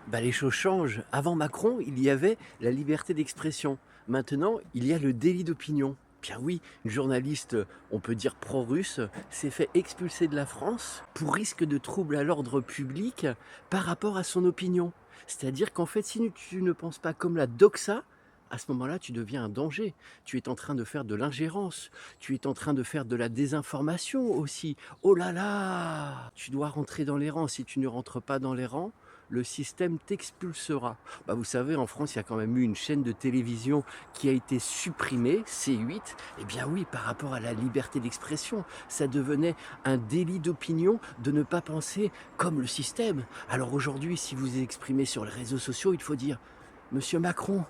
Bah, les choses changent. Avant Macron, il y avait la liberté d'expression. Maintenant, il y a le délit d'opinion. Bien oui, une journaliste, on peut dire pro-russe, s'est fait expulser de la France pour risque de trouble à l'ordre public par rapport à son opinion. C'est-à-dire qu'en fait, si tu ne penses pas comme la doxa, à ce moment-là, tu deviens un danger. Tu es en train de faire de l'ingérence. Tu es en train de faire de la désinformation aussi. Oh là là! Tu dois rentrer dans les rangs. Si tu ne rentres pas dans les rangs, le système t'expulsera. Bah, vous savez, en France, il y a quand même eu une chaîne de télévision qui a été supprimée, C8. Eh bien oui, par rapport à la liberté d'expression, ça devenait un délit d'opinion de ne pas penser comme le système. Alors aujourd'hui, si vous vous exprimez sur les réseaux sociaux, il faut dire, Monsieur Macron,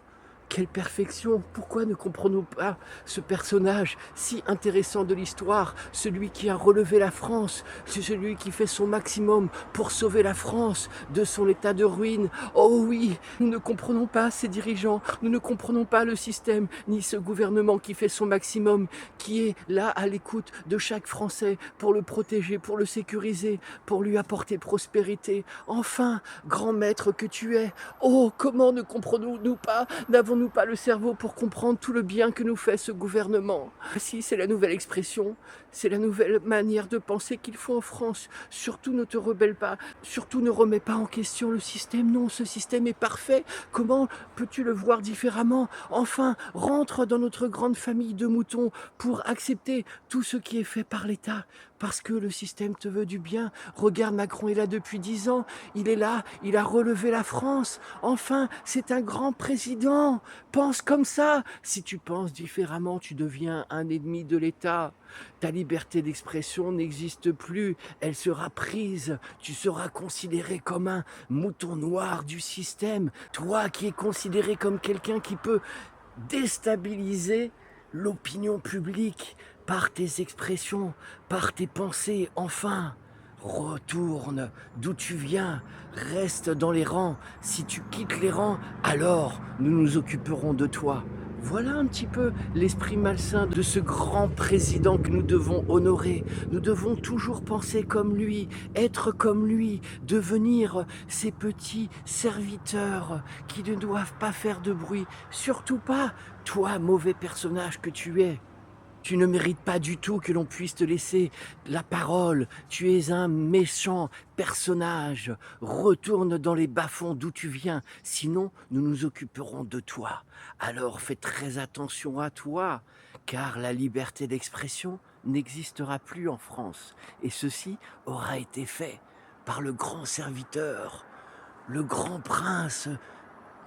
quelle perfection! Pourquoi ne comprenons pas ce personnage si intéressant de l'histoire, celui qui a relevé la France, c'est celui qui fait son maximum pour sauver la France de son état de ruine. Oh oui, nous ne comprenons pas ces dirigeants, nous ne comprenons pas le système, ni ce gouvernement qui fait son maximum, qui est là à l'écoute de chaque Français pour le protéger, pour le sécuriser, pour lui apporter prospérité. Enfin, grand maître que tu es, oh, comment ne comprenons-nous pas, n'avons-nous pas le cerveau pour comprendre tout le bien que nous fait ce gouvernement? Si, c'est la nouvelle expression, c'est la nouvelle manière de penser qu'il faut en France. Surtout ne te rebelle pas, surtout ne remets pas en question le système. Non, ce système est parfait. Comment peux-tu le voir différemment? Enfin, rentre dans notre grande famille de moutons pour accepter tout ce qui est fait par l'État. Parce que le système te veut du bien. Regarde, Macron est là depuis 10 ans. Il est là, il a relevé la France. Enfin, c'est un grand président. Pense comme ça. Si tu penses différemment, tu deviens un ennemi de l'État. Ta liberté d'expression n'existe plus. Elle sera prise. Tu seras considéré comme un mouton noir du système. Toi qui es considéré comme quelqu'un qui peut déstabiliser l'opinion publique par tes expressions, par tes pensées. Enfin, retourne d'où tu viens, reste dans les rangs. Si tu quittes les rangs, alors nous nous occuperons de toi. Voilà un petit peu l'esprit malsain de ce grand président que nous devons honorer. Nous devons toujours penser comme lui, être comme lui, devenir ces petits serviteurs qui ne doivent pas faire de bruit. Surtout pas, toi, mauvais personnage que tu es. Tu ne mérites pas du tout que l'on puisse te laisser la parole. Tu es un méchant personnage. Retourne dans les bas-fonds d'où tu viens, sinon nous nous occuperons de toi. Alors fais très attention à toi, car la liberté d'expression n'existera plus en France. Et ceci aura été fait par le grand serviteur, le grand prince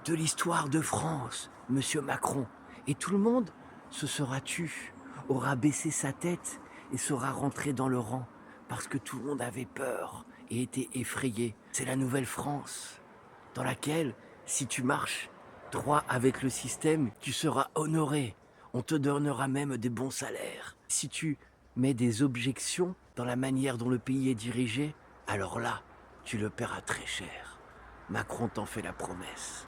de l'histoire de France, Monsieur Macron. Et tout le monde se sera tu, aura baissé sa tête et sera rentré dans le rang parce que tout le monde avait peur et était effrayé. C'est la nouvelle France dans laquelle, si tu marches droit avec le système, tu seras honoré. On te donnera même des bons salaires. Si tu mets des objections dans la manière dont le pays est dirigé, alors là, tu le paieras très cher. Macron t'en fait la promesse.